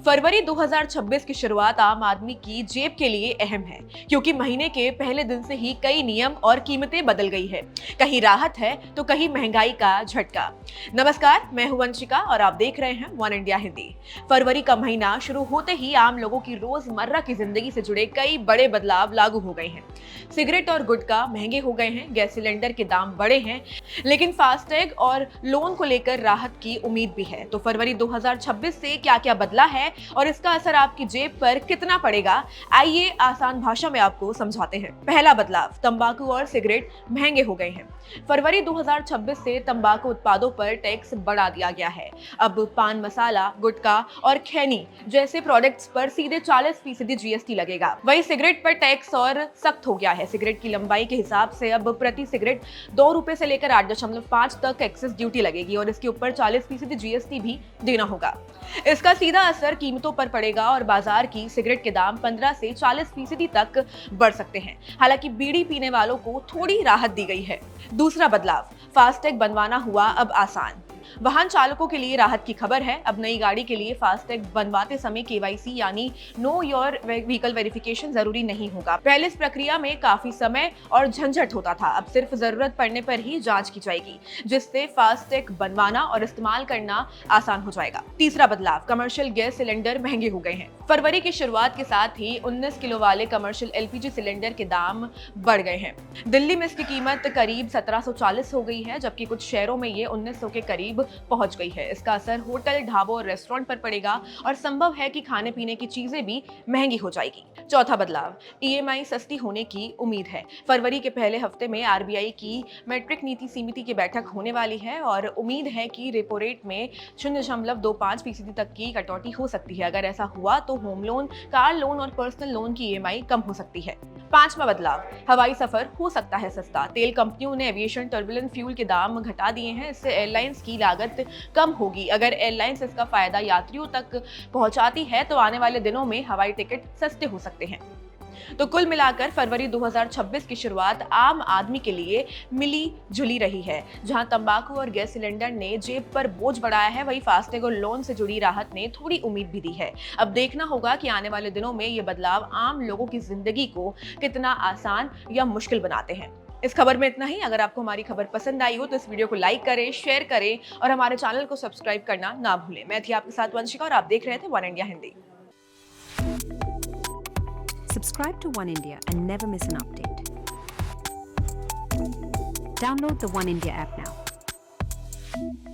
फरवरी 2026 की शुरुआत आम आदमी की जेब के लिए अहम है, क्योंकि महीने के पहले दिन से ही कई नियम और कीमतें बदल गई है। कहीं राहत है तो कहीं महंगाई का झटका। नमस्कार, मैं हूं वंशिका और आप देख रहे हैं वन इंडिया हिंदी। फरवरी का महीना शुरू होते ही आम लोगों की रोजमर्रा की जिंदगी से जुड़े कई बड़े बदलाव लागू हो गए हैं। सिगरेट और गुटखा महंगे हो गए हैं, गैस सिलेंडर के दाम बढ़े हैं, लेकिन फास्टैग और लोन को लेकर राहत की उम्मीद भी है। तो फरवरी 2026 से क्या-क्या बदला है और इसका असर आपकी जेब पर कितना पड़ेगा, आइए आसान भाषा में आपको समझाते हैं। पहला बदलाव, तंबाकू और सिगरेट महंगे हो गए हैं। फरवरी 2026 से तंबाकू उत्पादों पर टैक्स बढ़ा दिया गया है। अब पान मसाला, गुटखा और खैनी जैसे प्रोडक्ट्स पर सीधे 40% जीएसटी लगेगा। वहीं सिगरेट पर टैक्स और सख्त हो गया है। सिगरेट की लंबाई के हिसाब से अब प्रति सिगरेट 2 रुपए से लेकर 8.5 तक एक्सेस ड्यूटी लगेगी और इसके ऊपर 40% जीएसटी भी देना होगा। इसका सीधा असर कीमतों पर पड़ेगा और बाजार की सिगरेट के दाम 15 से 40% तक बढ़ सकते हैं। हालांकि बीड़ी पीने वालों को थोड़ी राहत दी गई है। दूसरा बदलाव, फास्टैग बनवाना हुआ अब आसान। वाहन चालकों के लिए राहत की खबर है। अब नई गाड़ी के लिए फास्टैग बनवाते समय केवाईसी यानी नो योर व्हीकल वेरिफिकेशन जरूरी नहीं होगा। पहले इस प्रक्रिया में काफी समय और झंझट होता था। अब सिर्फ जरूरत पड़ने पर ही जांच की जाएगी, जिससे फास्टैग बनवाना और इस्तेमाल करना आसान हो जाएगा। तीसरा बदलाव, कमर्शियल गैस सिलेंडर महंगे हो गए हैं। फरवरी की शुरुआत के साथ ही 19 किलो वाले कमर्शियल एलपीजी सिलेंडर के दाम बढ़ गए हैं। दिल्ली में इसकी कीमत करीब 1740 हो गई है, जबकि कुछ शहरों में ये 1900 के करीब पहुंच गई है। इसका असर होटल, ढाबों और रेस्टोरेंट पर पड़ेगा और संभव है कि खाने पीने की चीजें भी महंगी हो जाएगी। चौथा बदलाव, ईएमआई सस्ती होने की उम्मीद है। फरवरी के पहले हफ्ते में आरबीआई की मौद्रिक नीति समिति की बैठक होने वाली है और उम्मीद है कि रेपो रेट में 0.25% तक की कटौती हो सकती है। अगर ऐसा हुआ तो होम लोन, कार लोन और पर्सनल लोन की ईएमआई कम हो सकती है। पांचवा बदलाव, हवाई सफर हो सकता है सस्ता। तेल कंपनियों ने एविएशन टर्बुलेंट फ्यूल के दाम घटा दिए हैं। इससे एयरलाइंस की लागत कम होगी। अगर एयरलाइंस इसका फायदा यात्रियों तक पहुंचाती है तो आने वाले दिनों में हवाई टिकट सस्ते हो सकते हैं। तो कुल मिलाकर फरवरी 2026 की शुरुआत आम आदमी के लिए मिली जुली रही है। जहां तंबाकू और गैस सिलेंडर ने जेब पर बोझ बढ़ाया है, वहीं फास्टैग और लोन से जुड़ी राहत ने थोड़ी उम्मीद भी दी है। अब देखना होगा कि आने वाले दिनों में ये बदलाव आम लोगों की जिंदगी को कितना आसान या मुश्किल बनाते हैं। इस खबर में इतना ही। अगर आपको हमारी खबर पसंद आई हो तो इस वीडियो को लाइक करें, शेयर करें और हमारे चैनल को सब्सक्राइब करना ना भूलें। मैं थी आपके साथ वंशिका और आप देख रहे थे one India Hindi. Subscribe to One India and never miss an update. Download the One India app now.